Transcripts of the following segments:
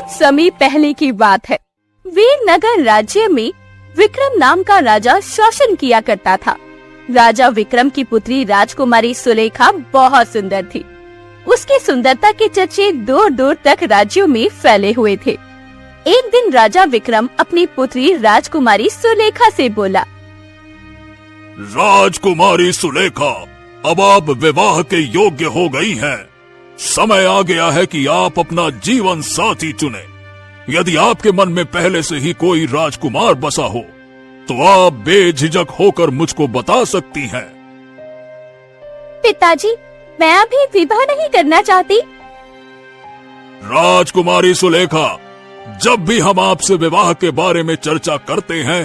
बहुत समय पहले की बात है। वीरनगर राज्य में विक्रम नाम का राजा शासन किया करता था। राजा विक्रम की पुत्री राजकुमारी सुलेखा बहुत सुंदर थी। उसकी सुंदरता के चर्चे दूर दूर तक राज्यों में फैले हुए थे। एक दिन राजा विक्रम अपनी पुत्री राजकुमारी सुलेखा से बोला, राजकुमारी सुलेखा, अब आप विवाह के योग्य हो गई हैं। समय आ गया है कि आप अपना जीवन साथी चुने। यदि आपके मन में पहले से ही कोई राजकुमार बसा हो तो आप बेझिझक होकर मुझको बता सकती हैं। पिताजी, मैं अभी विवाह नहीं करना चाहती। राजकुमारी सुलेखा, जब भी हम आपसे विवाह के बारे में चर्चा करते हैं,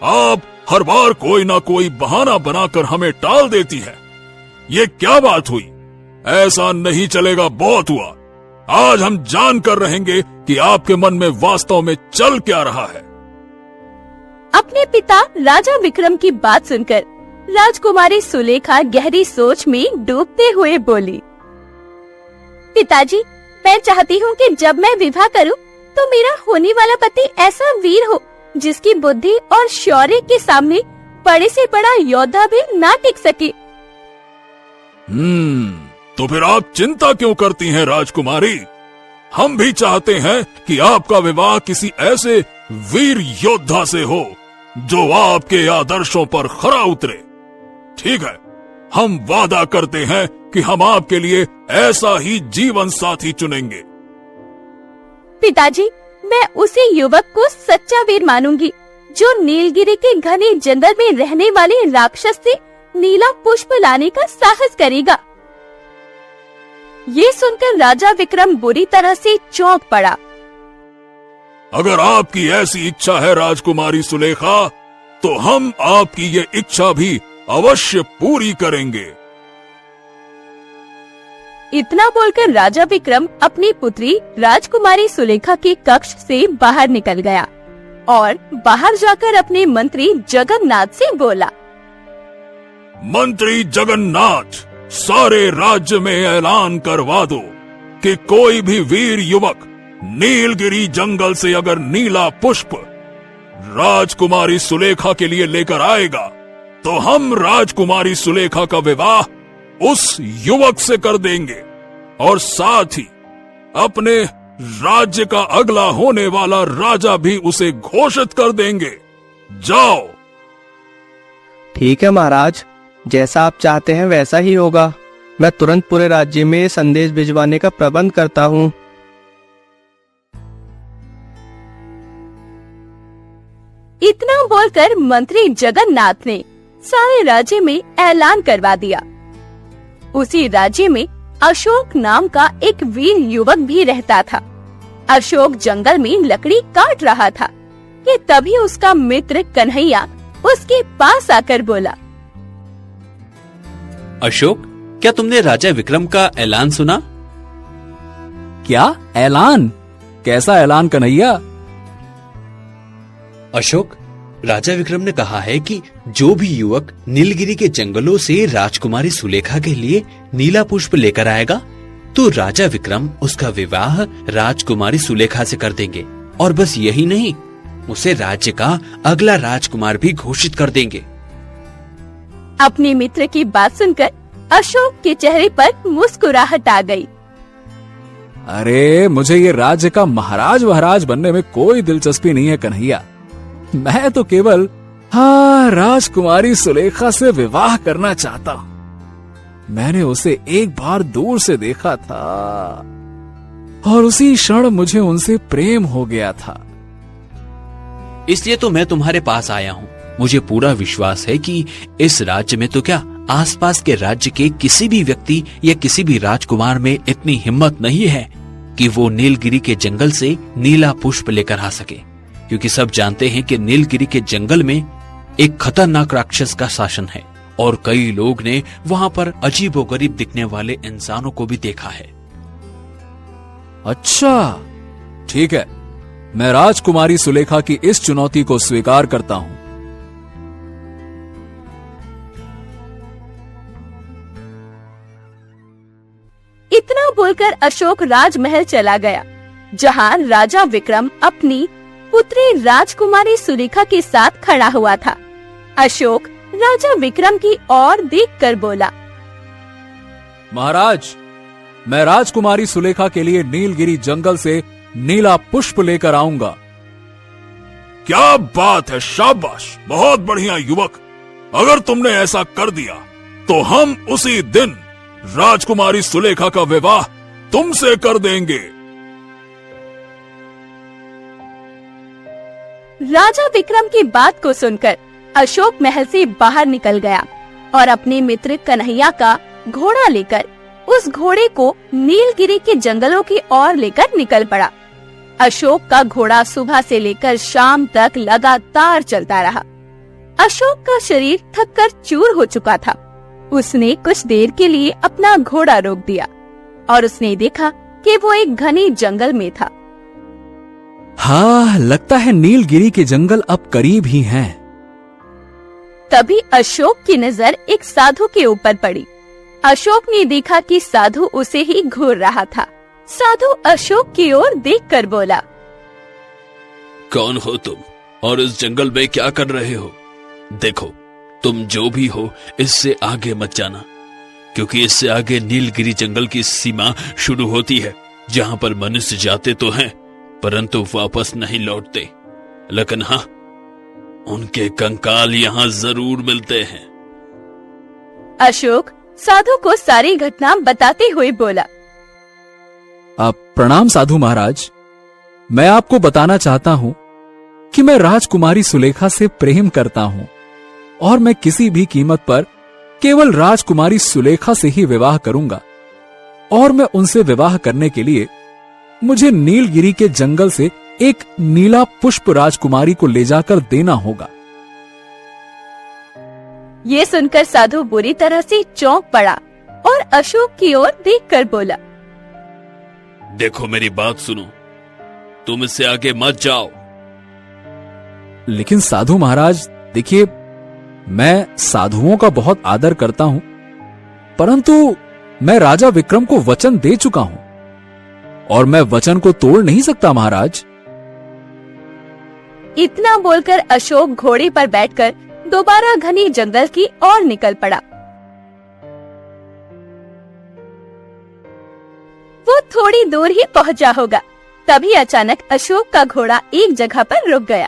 आप हर बार कोई ना कोई बहाना बनाकर हमें टाल देती है। ये क्या बात हुई? ऐसा नहीं चलेगा, बहुत हुआ। आज हम जान कर रहेंगे कि आपके मन में वास्तव में चल क्या रहा है। अपने पिता राजा विक्रम की बात सुनकर राजकुमारी सुलेखा गहरी सोच में डूबते हुए बोली, पिताजी, मैं चाहती हूँ कि जब मैं विवाह करूँ तो मेरा होने वाला पति ऐसा वीर हो जिसकी बुद्धि और शौर्य के सामने बड़े से बड़ा योद्धा भी ना टिक सके। तो फिर आप चिंता क्यों करती हैं राजकुमारी? हम भी चाहते हैं कि आपका विवाह किसी ऐसे वीर योद्धा से हो जो आपके आदर्शों पर खरा उतरे। ठीक है, हम वादा करते हैं कि हम आपके लिए ऐसा ही जीवन साथी चुनेंगे। पिताजी, मैं उसी युवक को सच्चा वीर मानूंगी जो नीलगिरी के घने जंगल में रहने वाले राक्षस से नीला पुष्प लाने का साहस करेगा। ये सुनकर राजा विक्रम बुरी तरह से चौंक पड़ा। अगर आपकी ऐसी इच्छा है राजकुमारी सुलेखा, तो हम आपकी ये इच्छा भी अवश्य पूरी करेंगे। इतना बोलकर राजा विक्रम अपनी पुत्री राजकुमारी सुलेखा के कक्ष से बाहर निकल गया और बाहर जाकर अपने मंत्री जगन्नाथ से बोला, मंत्री जगन्नाथ, सारे राज्य में ऐलान करवा दो कि कोई भी वीर युवक नीलगिरी जंगल से अगर नीला पुष्प राजकुमारी सुलेखा के लिए लेकर आएगा तो हम राजकुमारी सुलेखा का विवाह उस युवक से कर देंगे और साथ ही अपने राज्य का अगला होने वाला राजा भी उसे घोषित कर देंगे। जाओ। ठीक है महाराज, जैसा आप चाहते हैं वैसा ही होगा। मैं तुरंत पूरे राज्य में संदेश भिजवाने का प्रबंध करता हूँ। इतना बोलकर मंत्री जगन्नाथ ने सारे राज्य में ऐलान करवा दिया। उसी राज्य में अशोक नाम का एक वीर युवक भी रहता था। अशोक जंगल में लकड़ी काट रहा था कि तभी उसका मित्र कन्हैया उसके पास आकर बोला, अशोक, क्या तुमने राजा विक्रम का ऐलान सुना? क्या ऐलान? कैसा ऐलान कन्हैया? अशोक, राजा विक्रम ने कहा है कि जो भी युवक नीलगिरी के जंगलों से राजकुमारी सुलेखा के लिए नीला पुष्प लेकर आएगा तो राजा विक्रम उसका विवाह राजकुमारी सुलेखा से कर देंगे। और बस यही नहीं, उसे राज्य का अगला राजकुमार भी घोषित कर देंगे। अपने मित्र की बात सुनकर अशोक के चेहरे पर मुस्कुराहट आ गई। अरे, मुझे ये राज्य का महाराज वहराज बनने में कोई दिलचस्पी नहीं है कन्हैया। मैं तो केवल राजकुमारी सुलेखा से विवाह करना चाहता हूँ। मैंने उसे एक बार दूर से देखा था और उसी क्षण मुझे उनसे प्रेम हो गया था। इसलिए तो मैं तुम्हारे पास आया हूँ। मुझे पूरा विश्वास है कि इस राज्य में तो क्या, आसपास के राज्य के किसी भी व्यक्ति या किसी भी राजकुमार में इतनी हिम्मत नहीं है कि वो नीलगिरी के जंगल से नीला पुष्प लेकर आ सके, क्योंकि सब जानते हैं कि नीलगिरी के जंगल में एक खतरनाक राक्षस का शासन है और कई लोग ने वहाँ पर अजीबोगरीब दिखने वाले इंसानों को भी देखा है। अच्छा, ठीक है, मैं राजकुमारी सुलेखा की इस चुनौती को स्वीकार करता हूँ। इतना बोलकर अशोक राजमहल चला गया। जहाँ राजा विक्रम अपनी पुत्री राजकुमारी सुलेखा के साथ खड़ा हुआ था। अशोक राजा विक्रम की ओर देखकर बोला, महाराज, मैं राजकुमारी सुलेखा के लिए नीलगिरी जंगल से नीला पुष्प लेकर आऊंगा। क्या बात है, शाबाश, बहुत बढ़िया युवक। अगर तुमने ऐसा कर दिया तो हम उसी दिन राजकुमारी सुलेखा का विवाह तुमसे कर देंगे। राजा विक्रम की बात को सुनकर अशोक महल से बाहर निकल गया और अपने मित्र कन्हैया का घोड़ा लेकर उस घोड़े को नीलगिरी के जंगलों की ओर लेकर निकल पड़ा। अशोक का घोड़ा सुबह से लेकर शाम तक लगातार चलता रहा। अशोक का शरीर थककर चूर हो चुका था। उसने कुछ देर के लिए अपना घोड़ा रोक दिया और उसने देखा कि वो एक घने जंगल में था। हाँ, लगता है नीलगिरी के जंगल अब करीब ही हैं। तभी अशोक की नजर एक साधु के ऊपर पड़ी। अशोक ने देखा कि साधु उसे ही घूर रहा था। साधु अशोक की ओर देखकर बोला, कौन हो तुम और इस जंगल में क्या कर रहे हो? देखो, तुम जो भी हो इससे आगे मत जाना, क्योंकि इससे आगे नीलगिरी जंगल की सीमा शुरू होती है, जहाँ पर मनुष्य जाते तो हैं परंतु वापस नहीं लौटते, लेकिन हाँ, उनके कंकाल यहाँ जरूर मिलते हैं। अशोक साधु को सारी घटना बताते हुए बोला, प्रणाम साधु महाराज, मैं आपको बताना चाहता हूँ कि मैं राजकुमारी सुलेखा से प्रेम करता हूँ और मैं किसी भी कीमत पर केवल राजकुमारी सुलेखा से ही विवाह करूंगा, और मैं उनसे विवाह करने के लिए मुझे नीलगिरी के जंगल से एक नीला पुष्प राजकुमारी को ले जाकर देना होगा। ये सुनकर साधु बुरी तरह से चौंक पड़ा और अशोक की ओर देखकर बोला, देखो, मेरी बात सुनो, तुम इससे आगे मत जाओ। लेकिन साधु महाराज, देखिए, मैं साधुओं का बहुत आदर करता हूं, परंतु मैं राजा विक्रम को वचन दे चुका हूं और मैं वचन को तोड़ नहीं सकता महाराज। इतना बोलकर अशोक घोड़े पर बैठकर दोबारा घने जंगल की ओर निकल पड़ा। वो थोड़ी दूर ही पहुंचा होगा, तभी अचानक अशोक का घोड़ा एक जगह पर रुक गया।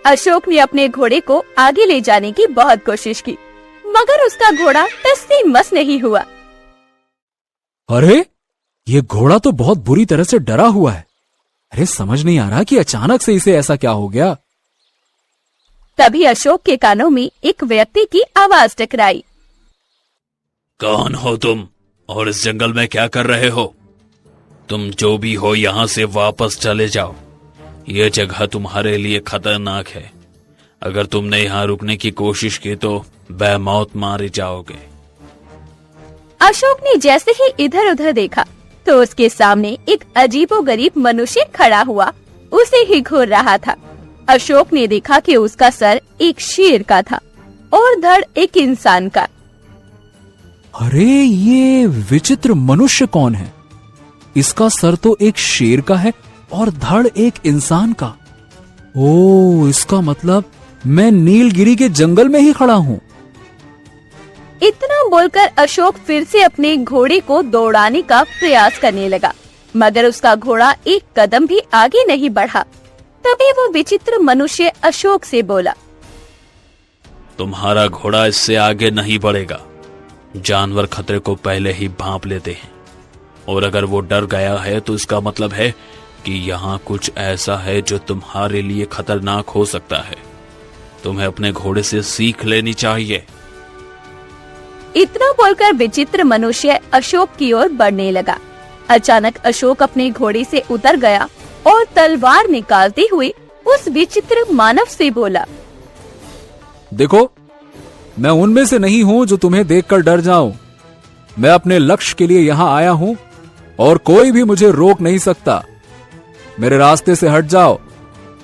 अशोक ने अपने घोड़े को आगे ले जाने की बहुत कोशिश की, मगर उसका घोड़ा टस से मस नहीं हुआ। अरे, ये घोड़ा तो बहुत बुरी तरह से डरा हुआ है। अरे, समझ नहीं आ रहा कि अचानक से इसे ऐसा क्या हो गया। तभी अशोक के कानों में एक व्यक्ति की आवाज टकराई। कौन हो तुम और इस जंगल में क्या कर रहे हो? तुम जो भी हो यहाँ से वापस चले जाओ। यह जगह तुम्हारे लिए खतरनाक है। अगर तुमने यहाँ रुकने की कोशिश की तो बेमौत मारे जाओगे। अशोक ने जैसे ही इधर उधर देखा तो उसके सामने एक अजीबोगरीब मनुष्य खड़ा हुआ उसे ही घूर रहा था। अशोक ने देखा कि उसका सर एक शेर का था और धड़ एक इंसान का। अरे, ये विचित्र मनुष्य कौन है? इसका सर तो एक शेर का है और धड़ एक इंसान का। ओह, इसका मतलब मैं नीलगिरी के जंगल में ही खड़ा हूँ। इतना बोलकर अशोक फिर से अपने घोड़े को दौड़ाने का प्रयास करने लगा, मगर उसका घोड़ा एक कदम भी आगे नहीं बढ़ा। तभी वो विचित्र मनुष्य अशोक से बोला, तुम्हारा घोड़ा इससे आगे नहीं बढ़ेगा। जानवर खतरे को पहले ही भांप लेते हैं, और अगर वो डर गया है तो इसका मतलब है कि यहाँ कुछ ऐसा है जो तुम्हारे लिए खतरनाक हो सकता है। तुम्हें अपने घोड़े से सीख लेनी चाहिए। इतना बोलकर विचित्र मनुष्य अशोक की ओर बढ़ने लगा। अचानक अशोक अपने घोड़े से उतर गया और तलवार निकालते हुए उस विचित्र मानव से बोला, देखो, मैं उनमें से नहीं हूं जो तुम्हें देखकर डर जाऊं। मैं अपने लक्ष्य के लिए यहाँ आया हूं और कोई भी मुझे रोक नहीं सकता। मेरे रास्ते से हट जाओ,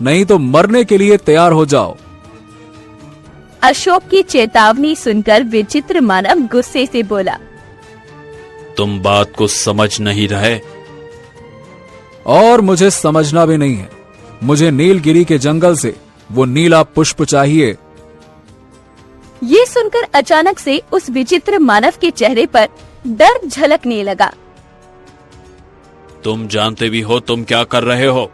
नहीं तो मरने के लिए तैयार हो जाओ। अशोक की चेतावनी सुनकर विचित्र मानव गुस्से से बोला, तुम बात को समझ नहीं रहे। और मुझे समझना भी नहीं है। मुझे नीलगिरी के जंगल से वो नीला पुष्प चाहिए। ये सुनकर अचानक से उस विचित्र मानव के चेहरे पर डर झलकने लगा। तुम जानते भी हो तुम क्या कर रहे हो?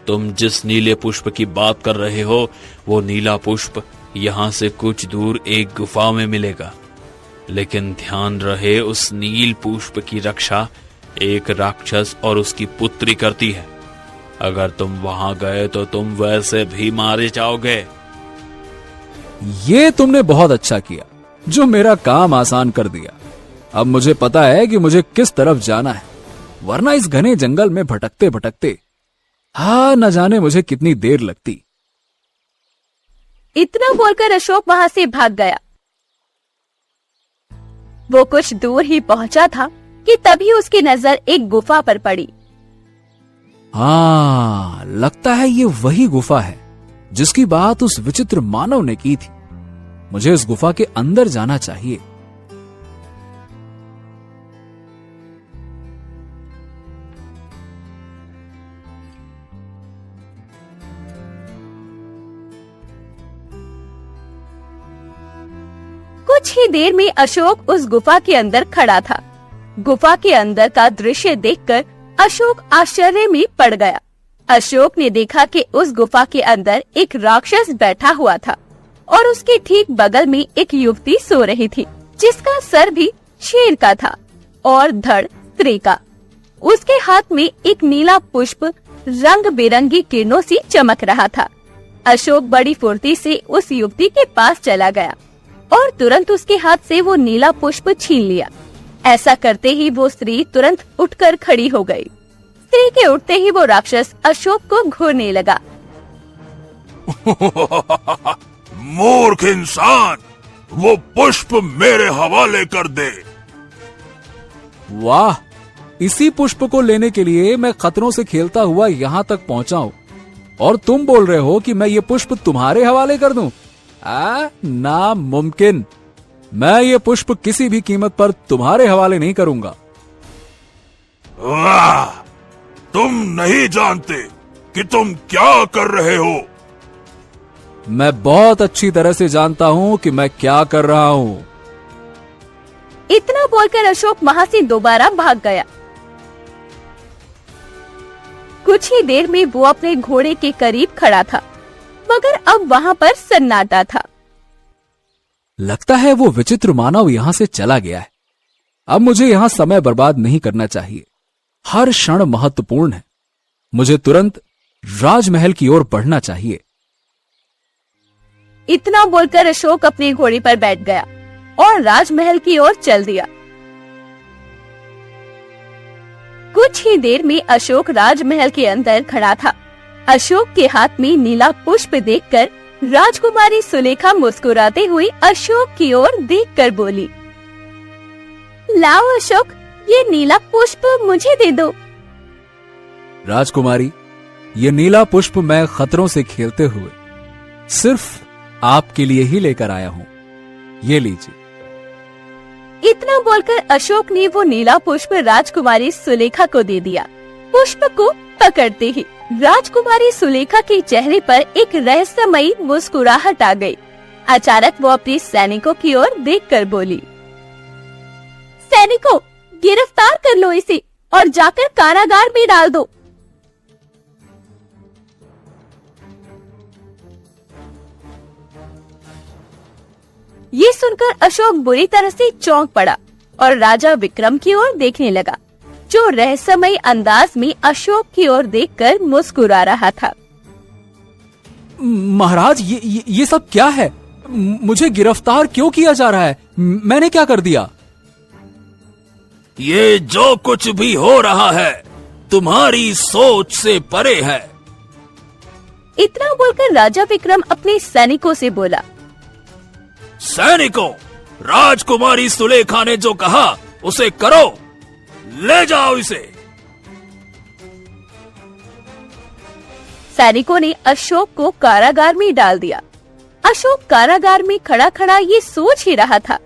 तुम जिस नीले पुष्प की बात कर रहे हो वो नीला पुष्प यहाँ से कुछ दूर एक गुफा में मिलेगा, लेकिन ध्यान रहे उस नील पुष्प की रक्षा एक राक्षस और उसकी पुत्री करती है। अगर तुम वहां गए तो तुम वैसे भी मारे जाओगे। ये तुमने बहुत अच्छा किया जो मेरा काम आसान कर दिया। अब मुझे पता है कि मुझे किस तरफ जाना है, वरना इस घने जंगल में भटकते भटकते न जाने मुझे कितनी देर लगती। इतना बोलकर अशोक वहां से भाग गया। वो कुछ दूर ही पहुंचा था कि तभी उसकी नजर एक गुफा पर पड़ी। हाँ, लगता है ये वही गुफा है जिसकी बात उस विचित्र मानव ने की थी। मुझे इस गुफा के अंदर जाना चाहिए। कुछ ही देर में अशोक उस गुफा के अंदर खड़ा था। गुफा के अंदर का दृश्य देखकर अशोक आश्चर्य में पड़ गया। अशोक ने देखा कि उस गुफा के अंदर एक राक्षस बैठा हुआ था और उसके ठीक बगल में एक युवती सो रही थी, जिसका सर भी शेर का था और धड़ स्त्री का। उसके हाथ में एक नीला पुष्प रंग बिरंगी किरणों से चमक रहा था। अशोक बड़ी फुर्ती से उस युवती के पास चला गया और तुरंत उसके हाथ से वो नीला पुष्प छीन लिया। ऐसा करते ही वो स्त्री तुरंत उठकर खड़ी हो गई। स्त्री के उठते ही वो राक्षस अशोक को घूरने लगा। मूर्ख इंसान, वो पुष्प मेरे हवाले कर दे। वाह, इसी पुष्प को लेने के लिए मैं खतरों से खेलता हुआ यहाँ तक पहुँचा हूँ और तुम बोल रहे हो कि मैं ये पुष्प तुम्हारे हवाले कर दूं? नामुमकिन। मैं ये पुष्प किसी भी कीमत पर तुम्हारे हवाले नहीं करूंगा। वाह, तुम नहीं जानते कि तुम क्या कर रहे हो। मैं बहुत अच्छी तरह से जानता हूँ कि मैं क्या कर रहा हूँ। इतना बोलकर अशोक वहाँ से दोबारा भाग गया। कुछ ही देर में वो अपने घोड़े के करीब खड़ा था, मगर अब वहाँ पर सन्नाटा था। लगता है वो विचित्र मानव यहाँ से चला गया है। अब मुझे यहाँ समय बर्बाद नहीं करना चाहिए। हर क्षण महत्वपूर्ण है। मुझे तुरंत राजमहल की ओर बढ़ना चाहिए। इतना बोलकर अशोक अपने घोड़े पर बैठ गया और राजमहल की ओर चल दिया। कुछ ही देर में अशोक राजमहल के अंदर खड़ा था। अशोक के हाथ में नीला पुष्प देखकर राजकुमारी सुलेखा मुस्कुराते हुए अशोक की ओर देखकर बोली, लाओ अशोक, ये नीला पुष्प मुझे दे दो। राजकुमारी, ये नीला पुष्प मैं खतरों से खेलते हुए सिर्फ आपके लिए ही लेकर आया हूँ। ये लीजिए। इतना बोलकर अशोक ने वो नीला पुष्प राजकुमारी सुलेखा को दे दिया। पुष्प को पकड़ते ही राजकुमारी सुलेखा के चेहरे पर एक रहस्यमयी मुस्कुराहट आ गई। अचानक वो अपने सैनिकों की ओर देखकर बोली, सैनिकों, गिरफ्तार कर लो इसे और जाकर कारागार में डाल दो। ये सुनकर अशोक बुरी तरह से चौंक पड़ा और राजा विक्रम की ओर देखने लगा, जो रहस्यमयी अंदाज में अशोक की ओर देखकर मुस्कुरा रहा था। महाराज, ये सब क्या है? मुझे गिरफ्तार क्यों किया जा रहा है? मैंने क्या कर दिया? ये जो कुछ भी हो रहा है तुम्हारी सोच से परे है। इतना बोलकर राजा विक्रम अपने सैनिकों से बोला, सैनिकों, राजकुमारी सुलेखा ने जो कहा उसे करो, ले जाओ इसे। सैनिकों ने अशोक को कारागार में डाल दिया। अशोक कारागार में खड़ा खड़ा ये सोच ही रहा था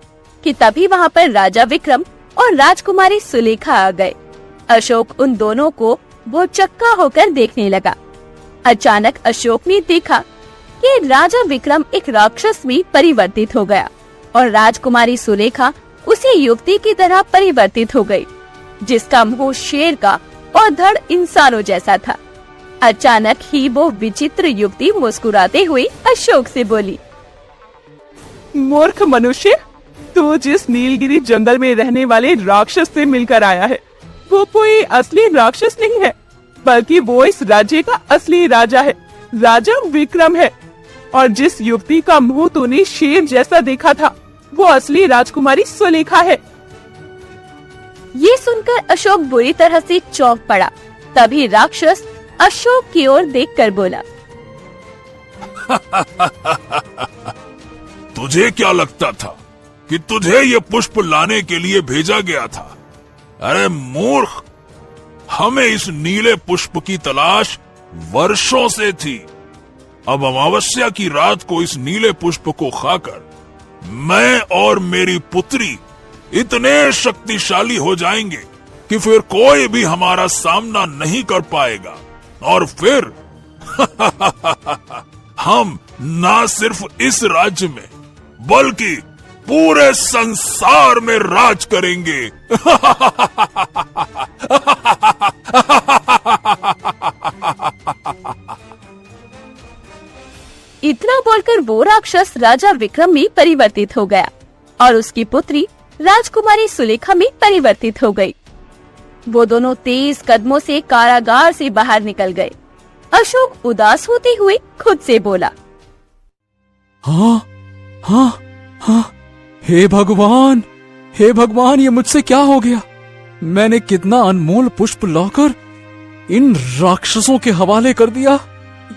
कि तभी वहाँ पर राजा विक्रम और राजकुमारी सुलेखा आ गए। अशोक उन दोनों को वो चक्का होकर देखने लगा। अचानक अशोक ने देखा कि राजा विक्रम एक राक्षस में परिवर्तित हो गया और राजकुमारी सुलेखा उसी युवती की तरह परिवर्तित हो गई, जिसका मुंह शेर का और धड़ इंसानों जैसा था। अचानक ही वो विचित्र युवती मुस्कुराते हुए अशोक से बोली, मूर्ख मनुष्य, तू जिस नीलगिरी जंगल में रहने वाले राक्षस से मिलकर आया है, वो कोई असली राक्षस नहीं है, बल्कि वो इस राज्य का असली राजा है, राजा विक्रम है। और जिस युवती का मुंह तूने शेर जैसा देखा था, वो असली राजकुमारी सुलेखा है। ये सुनकर अशोक बुरी तरह से चौंक पड़ा। तभी राक्षस अशोक की ओर देखकर बोला, तुझे क्या लगता था कि तुझे ये पुष्प लाने के लिए भेजा गया था? अरे मूर्ख, हमें इस नीले पुष्प की तलाश वर्षों से थी। अब अमावस्या की रात को इस नीले पुष्प को खाकर मैं और मेरी पुत्री इतने शक्तिशाली हो जाएंगे कि फिर कोई भी हमारा सामना नहीं कर पाएगा। और फिर हम ना सिर्फ इस राज्य में बल्कि पूरे संसार में राज करेंगे। इतना बोलकर वो राक्षस राजा विक्रम में परिवर्तित हो गया और उसकी पुत्री राजकुमारी सुलेखा में परिवर्तित हो गई। वो दोनों तेज कदमों से कारागार से बाहर निकल गए। अशोक उदास होते हुए खुद से बोला, हाँ हाँ हाँ, हे भगवान, हे भगवान, ये मुझसे क्या हो गया? मैंने कितना अनमोल पुष्प लाकर इन राक्षसों के हवाले कर दिया।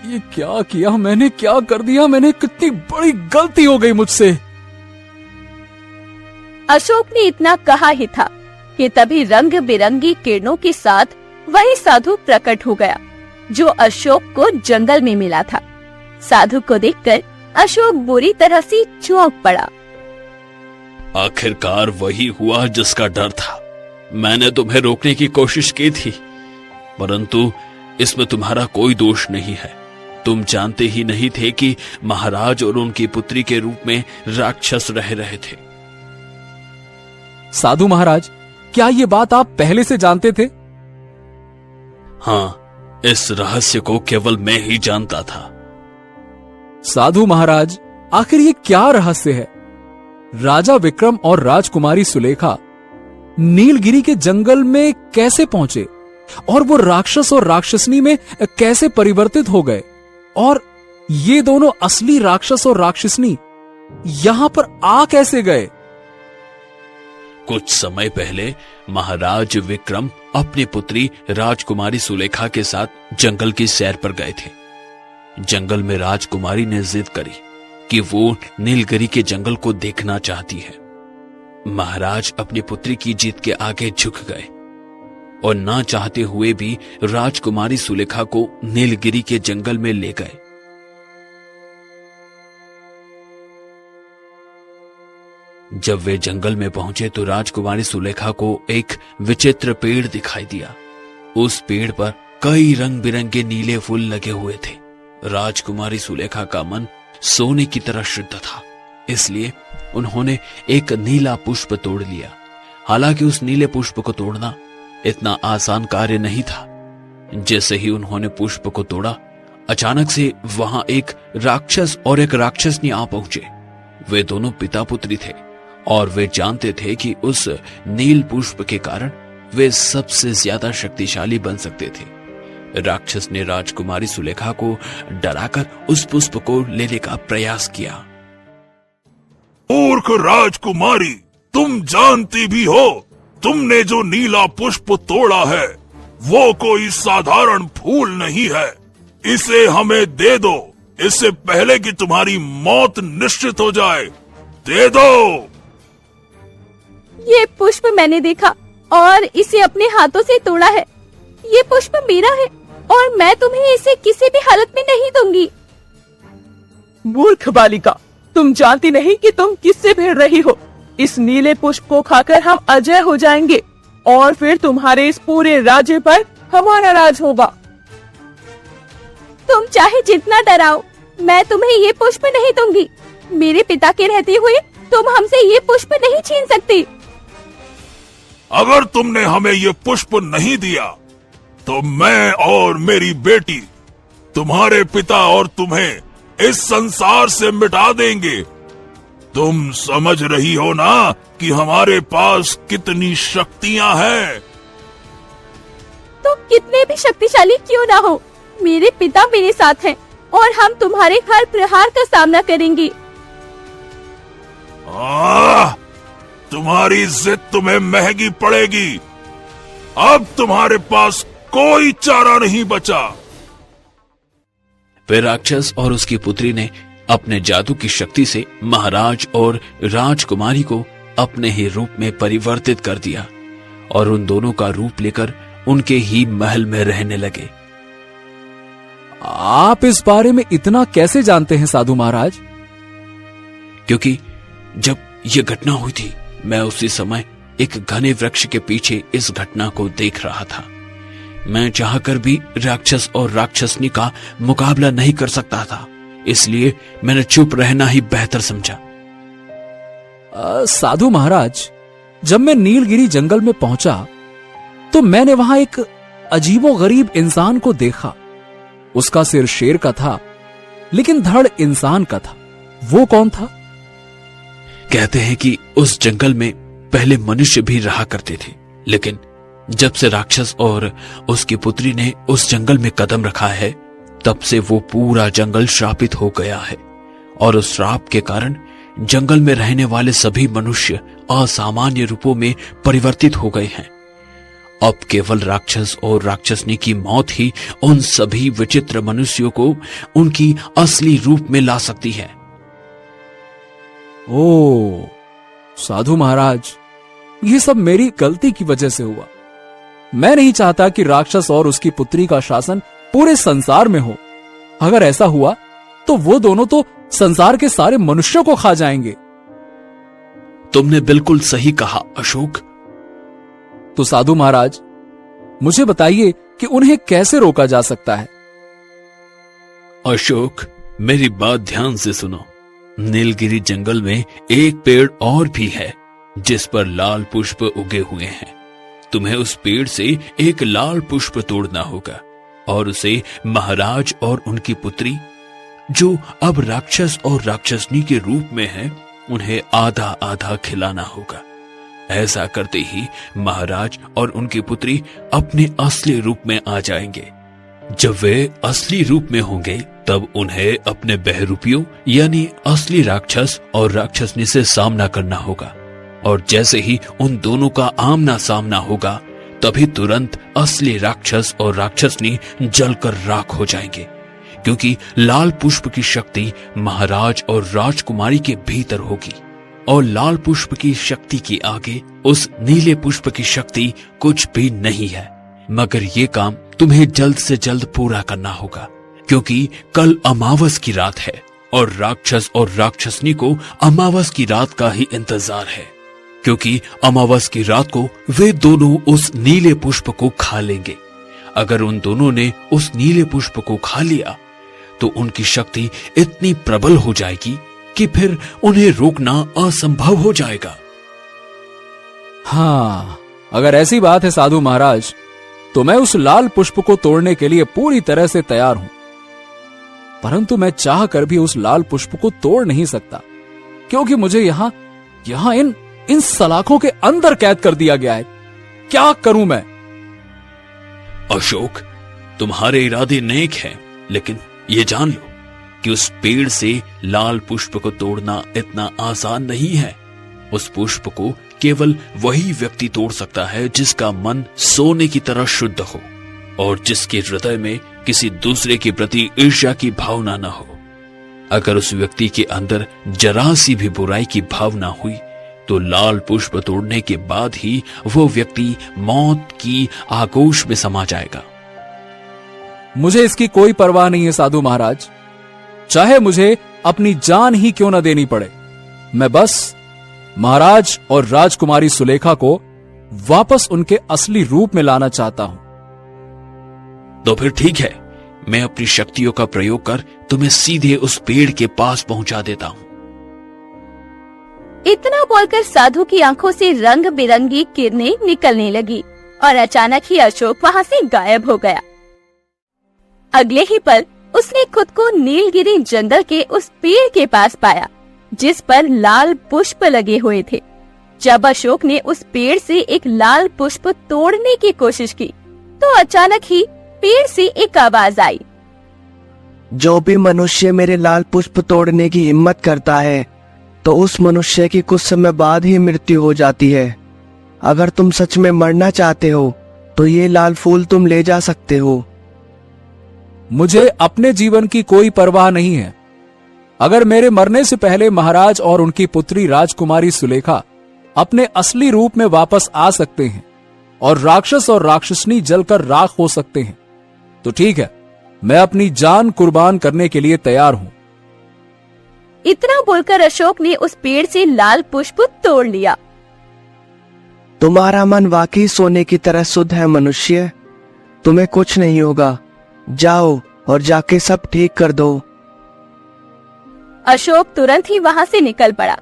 ये क्या किया मैंने, क्या कर दिया मैंने? कितनी बड़ी गलती हो गई मुझसे। अशोक ने इतना कहा ही था कि तभी रंग बिरंगी किरणों के साथ वही साधु प्रकट हो गया जो अशोक को जंगल में मिला था। साधु को देखकर अशोक बुरी तरह से चौंक पड़ा। आखिरकार वही हुआ जिसका डर था। मैंने तुम्हें रोकने की कोशिश की थी, परंतु इसमें तुम्हारा कोई दोष नहीं है। तुम जानते ही नहीं थे कि महाराज और उनकी पुत्री के रूप में राक्षस रह रहे थे। साधु महाराज, क्या ये बात आप पहले से जानते थे? हाँ, इस रहस्य को केवल मैं ही जानता था। साधु महाराज, आखिर ये क्या रहस्य है? राजा विक्रम और राजकुमारी सुलेखा नीलगिरी के जंगल में कैसे पहुंचे और वो राक्षस और राक्षसनी में कैसे परिवर्तित हो गए? और ये दोनों असली राक्षस और राक्षसनी यहां पर आ कैसे गए? कुछ समय पहले महाराज विक्रम अपनी पुत्री राजकुमारी सुलेखा के साथ जंगल की सैर पर गए थे। जंगल में राजकुमारी ने जिद करी कि वो नीलगिरी के जंगल को देखना चाहती है। महाराज अपनी पुत्री की जिद के आगे झुक गए और ना चाहते हुए भी राजकुमारी सुलेखा को नीलगिरी के जंगल में ले गए। जब वे जंगल में पहुंचे तो राजकुमारी सुलेखा को एक विचित्र पेड़ दिखाई दिया। उस पेड़ पर कई रंग बिरंगे नीले फूल लगे हुए थे। राजकुमारी सुलेखा का मन सोने की तरह शुद्ध था, इसलिए उन्होंने एक नीला पुष्प तोड़ लिया। हालांकि उस नीले पुष्प को तोड़ना इतना आसान कार्य नहीं था। जैसे ही उन्होंने पुष्प को तोड़ा, अचानक से वहां एक राक्षस और एक राक्षसनी आ पहुंचे। वे दोनों पिता पुत्री थे और वे जानते थे कि उस नील पुष्प के कारण वे सबसे ज्यादा शक्तिशाली बन सकते थे। राक्षस ने राजकुमारी सुलेखा को डराकर उस पुष्प को लेने का प्रयास किया। मूर्ख राजकुमारी, तुम जानती भी हो तुमने जो नीला पुष्प तोड़ा है वो कोई साधारण फूल नहीं है। इसे हमें दे दो, इससे पहले कि तुम्हारी मौत निश्चित हो जाए। दे दो। ये पुष्प मैंने देखा और इसे अपने हाथों से तोड़ा है। ये पुष्प मेरा है और मैं तुम्हें इसे किसी भी हालत में नहीं दूंगी। मूर्ख बालिका, तुम जानती नहीं कि तुम किससे भिड़ रही हो। इस नीले पुष्प को खाकर हम अजय हो जाएंगे और फिर तुम्हारे इस पूरे राज्य पर हमारा राज होगा। तुम चाहे जितना डराओ, मैं तुम्हें ये पुष्प नहीं दूंगी। मेरे पिता के रहते हुए तुम हमसे ये पुष्प नहीं छीन सकती। अगर तुमने हमें ये पुष्प नहीं दिया तो मैं और मेरी बेटी तुम्हारे पिता और तुम्हें इस संसार से मिटा देंगे। तुम समझ रही हो ना कि हमारे पास कितनी शक्तियां हैं। तुम कितने भी शक्तिशाली क्यों ना हो, मेरे पिता मेरे साथ हैं और हम तुम्हारे हर प्रहार का सामना करेंगे। तुम्हारी जिद तुम्हें महंगी पड़ेगी। अब तुम्हारे पास कोई चारा नहीं बचा। फिर राक्षस और उसकी पुत्री ने अपने जादू की शक्ति से महाराज और राजकुमारी को अपने ही रूप में परिवर्तित कर दिया और उन दोनों का रूप लेकर उनके ही महल में रहने लगे। आप इस बारे में इतना कैसे जानते हैं साधु महाराज? क्योंकि जब यह घटना हुई थी, मैं उसी समय एक घने वृक्ष के पीछे इस घटना को देख रहा था। मैं चाहकर भी राक्षस और राक्षसनी का मुकाबला नहीं कर सकता था, इसलिए मैंने चुप रहना ही बेहतर समझा। साधु महाराज, जब मैं नीलगिरी जंगल में पहुंचा तो मैंने वहां एक अजीबोगरीब इंसान को देखा। उसका सिर शेर का था, लेकिन धड़ इंसान का था। वो कौन था? कहते हैं कि उस जंगल में पहले मनुष्य भी रहा करते थे, लेकिन जब से राक्षस और उसकी पुत्री ने उस जंगल में कदम रखा है, तब से वो पूरा जंगल श्रापित हो गया है और उस श्राप के कारण जंगल में रहने वाले सभी मनुष्य असामान्य रूपों में परिवर्तित हो गए हैं। अब केवल राक्षस और राक्षसनी की मौत ही उन सभी विचित्र मनुष्यों को उनकी असली रूप में ला सकती है। ओ साधु महाराज, ये सब मेरी गलती की वजह से हुआ। मैं नहीं चाहता कि राक्षस और उसकी पुत्री का शासन पूरे संसार में हो। अगर ऐसा हुआ तो वो दोनों तो संसार के सारे मनुष्यों को खा जाएंगे। तुमने बिल्कुल सही कहा अशोक। तो साधु महाराज, मुझे बताइए कि उन्हें कैसे रोका जा सकता है? अशोक, मेरी बात ध्यान से सुनो। नीलगिरी जंगल में एक पेड़ और भी है जिस पर लाल पुष्प उगे हुए हैं। तुम्हें उस पेड़ से एक लाल पुष्प तोड़ना होगा और उसे महाराज और उनकी पुत्री, जो अब राक्षस और राक्षसनी के रूप में हैं, उन्हें आधा आधा खिलाना होगा। ऐसा करते ही महाराज और उनकी पुत्री अपने असली रूप में आ जाएंगे। जब वे असली रूप में होंगे, तब उन्हें अपने बहरूपियों यानी असली राक्षस और राक्षसनी से सामना करना होगा और जैसे ही उन दोनों का आमना सामना होगा, तभी तुरंत असली राक्षस और राक्षसनी जलकर राख हो जाएंगे, क्योंकि लाल पुष्प की शक्ति महाराज और राजकुमारी के भीतर होगी और लाल पुष्प की शक्ति के आगे उस नीले पुष्प की शक्ति कुछ भी नहीं है। मगर ये काम तुम्हें जल्द से जल्द पूरा करना होगा, क्योंकि कल अमावस की रात है और राक्षस और राक्षसनी को अमावस की रात का ही इंतजार है, क्योंकि अमावस की रात को वे दोनों उस नीले पुष्प को खा लेंगे। अगर उन दोनों ने उस नीले पुष्प को खा लिया तो उनकी शक्ति इतनी प्रबल हो जाएगी कि फिर उन्हें रोकना असंभव हो जाएगा। हाँ, अगर ऐसी बात है साधु महाराज, तो मैं उस लाल पुष्प को तोड़ने के लिए पूरी तरह से तैयार हूं। परंतु मैं चाह कर भी उस लाल पुष्प को तोड़ नहीं सकता, क्योंकि मुझे यहां इन सलाखों के अंदर कैद कर दिया गया है। क्या करूं मैं? अशोक, तुम्हारे इरादे नेक हैं, लेकिन ये जान लो कि उस पेड़ से लाल पुष्प को तोड़ना इतना आसान नहीं है। उस पुष्प को केवल वही व्यक्ति तोड़ सकता है जिसका मन सोने की तरह शुद्ध हो और जिसके हृदय में किसी दूसरे के प्रति ईर्ष्या की भावना न हो। अगर उस व्यक्ति के अंदर जरा सी भी बुराई की भावना हुई तो लाल पुष्प तोड़ने के बाद ही वो व्यक्ति मौत की आगोश में समा जाएगा। मुझे इसकी कोई परवाह नहीं है साधु महाराज, चाहे मुझे अपनी जान ही क्यों न देनी पड़े। मैं बस महाराज और राजकुमारी सुलेखा को वापस उनके असली रूप में लाना चाहता हूं। तो फिर ठीक है, मैं अपनी शक्तियों का प्रयोग कर तुम्हें सीधे उस पेड़ के पास पहुंचा देता हूं। इतना बोलकर साधु की आंखों से रंग बिरंगी किरणें निकलने लगी और अचानक ही अशोक वहां से गायब हो गया। अगले ही पल उसने खुद को नीलगिरी जंगल के उस पेड़ के पास पाया जिस पर लाल पुष्प लगे हुए थे। जब अशोक ने उस पेड़ से एक लाल पुष्प तोड़ने की कोशिश की तो अचानक ही पेड़ से एक आवाज आई। जो भी मनुष्य मेरे लाल पुष्प तोड़ने की हिम्मत करता है तो उस मनुष्य की कुछ समय बाद ही मृत्यु हो जाती है। अगर तुम सच में मरना चाहते हो तो ये लाल फूल तुम ले जा सकते हो। मुझे अपने जीवन की कोई परवाह नहीं है। अगर मेरे मरने से पहले महाराज और उनकी पुत्री राजकुमारी सुलेखा अपने असली रूप में वापस आ सकते हैं और राक्षस और राक्षसनी जलकर राख हो सकते हैं तो ठीक है, मैं अपनी जान कुर्बान करने के लिए तैयार हूं। इतना बोलकर अशोक ने उस पेड़ से लाल पुष्प तोड़ लिया। तुम्हारा मन वाकई सोने की तरह शुद्ध है मनुष्य, तुम्हें कुछ नहीं होगा। जाओ और जाके सब ठीक कर दो। अशोक तुरंत ही वहां से निकल पड़ा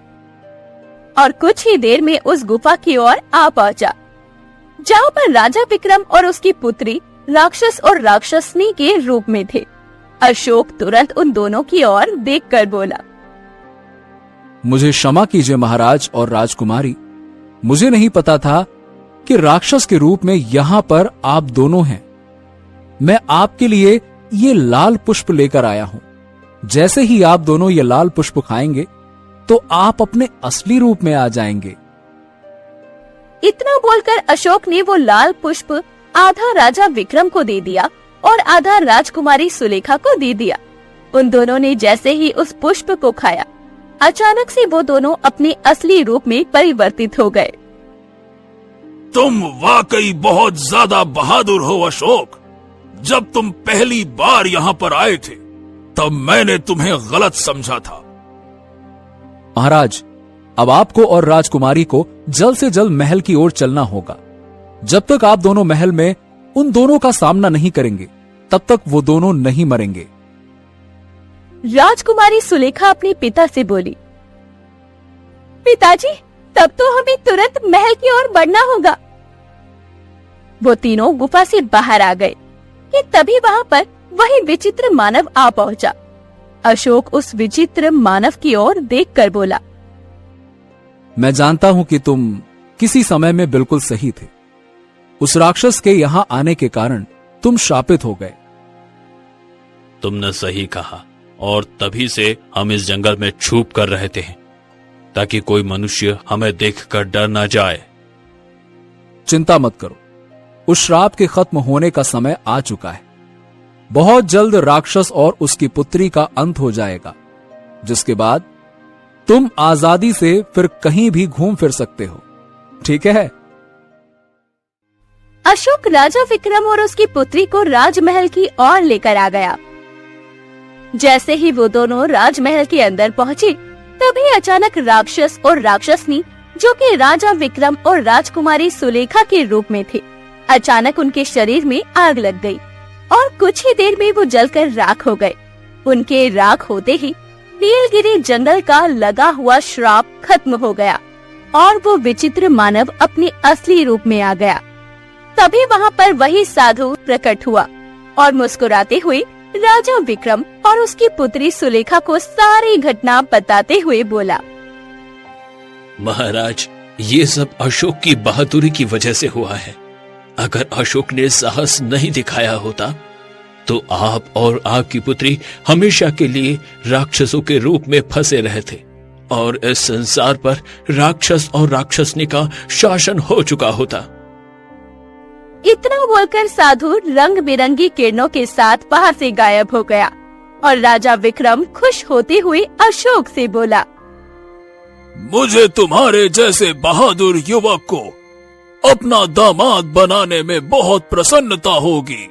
और कुछ ही देर में उस गुफा की ओर आ पहुंचा जहाँ पर राजा विक्रम और उसकी पुत्री राक्षस और राक्षसनी के रूप में थे। अशोक तुरंत उन दोनों की ओर देखकर बोला, मुझे क्षमा कीजिए महाराज और राजकुमारी, मुझे नहीं पता था कि राक्षस के रूप में यहाँ पर आप दोनों हैं। मैं आपके लिए ये लाल पुष्प लेकर आया हूँ। जैसे ही आप दोनों ये लाल पुष्प खाएंगे तो आप अपने असली रूप में आ जाएंगे। इतना बोलकर अशोक ने वो लाल पुष्प आधा राजा विक्रम को दे दिया और आधा राजकुमारी सुलेखा को दे दिया। उन दोनों ने जैसे ही उस पुष्प को खाया अचानक से वो दोनों अपने असली रूप में परिवर्तित हो गए। तुम वाकई बहुत ज्यादा बहादुर हो अशोक। जब तुम पहली बार यहाँ पर आए थे तब मैंने तुम्हें गलत समझा था। महाराज, अब आपको और राजकुमारी को जल्द से जल्द महल की ओर चलना होगा। जब तक आप दोनों महल में उन दोनों का सामना नहीं करेंगे तब तक वो दोनों नहीं मरेंगे। राजकुमारी सुलेखा अपने पिता से बोली, पिताजी, तब तो हमें तुरंत महल की ओर बढ़ना होगा। वो तीनों गुफा से बाहर आ गए कि तभी वहाँ पर वही विचित्र मानव आ पहुँचा। अशोक उस विचित्र मानव की ओर देखकर बोला, मैं जानता हूं कि तुम किसी समय में बिल्कुल सही थे। उस राक्षस के यहाँ आने के कारण तुम शापित हो गए। तुमने सही कहा और तभी से हम इस जंगल में छुप कर रहते हैं ताकि कोई मनुष्य हमें देखकर डर न जाए। चिंता मत करो, उस श्राप के खत्म होने का समय आ चुका है। बहुत जल्द राक्षस और उसकी पुत्री का अंत हो जाएगा, जिसके बाद तुम आजादी से फिर कहीं भी घूम फिर सकते हो। ठीक है? अशोक राजा विक्रम और उसकी पुत्री को राजमहल की ओर लेकर आ गया। जैसे ही वो दोनों राजमहल के अंदर पहुँचे तभी अचानक राक्षस और राक्षसनी, जो कि राजा विक्रम और राजकुमारी सुलेखा के रूप में थे, अचानक उनके शरीर में आग लग गई और कुछ ही देर में वो जलकर राख हो गए। उनके राख होते ही नीलगिरी जंगल का लगा हुआ श्राप खत्म हो गया और वो विचित्र मानव अपने असली रूप में आ गया। तभी वहाँ पर वही साधु प्रकट हुआ और मुस्कुराते हुए राजा विक्रम और उसकी पुत्री सुलेखा को सारी घटना बताते हुए बोला, महाराज, ये सब अशोक की बहादुरी की वजह से हुआ है। अगर अशोक ने साहस नहीं दिखाया होता तो आप और आपकी पुत्री हमेशा के लिए राक्षसों के रूप में फंसे रहते और इस संसार पर राक्षस और राक्षसनी का शासन हो चुका होता। इतना बोलकर साधु रंग बिरंगी किरणों के साथ वहाँ से गायब हो गया और राजा विक्रम खुश होते हुए अशोक से बोला, मुझे तुम्हारे जैसे बहादुर युवक को अपना दामाद बनाने में बहुत प्रसन्नता होगी।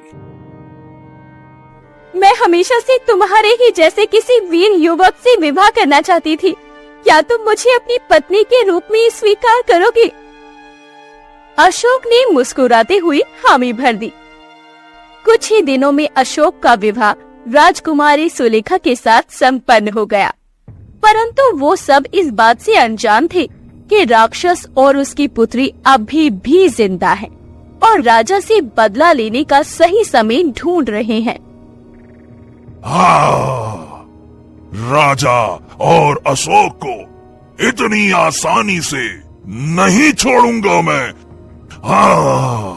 मैं हमेशा से तुम्हारे ही जैसे किसी वीर युवक से विवाह करना चाहती थी। क्या तुम मुझे अपनी पत्नी के रूप में स्वीकार करोगे? अशोक ने मुस्कुराते हुए हामी भर दी। कुछ ही दिनों में अशोक का विवाह राजकुमारी सुलेखा के साथ संपन्न हो गया। परंतु वो सब इस बात से अनजान थे कि राक्षस और उसकी पुत्री अभी भी जिंदा है और राजा से बदला लेने का सही समय ढूंढ रहे हैं। हाँ, राजा और अशोक को इतनी आसानी से नहीं छोड़ूंगा मैं। हाँ।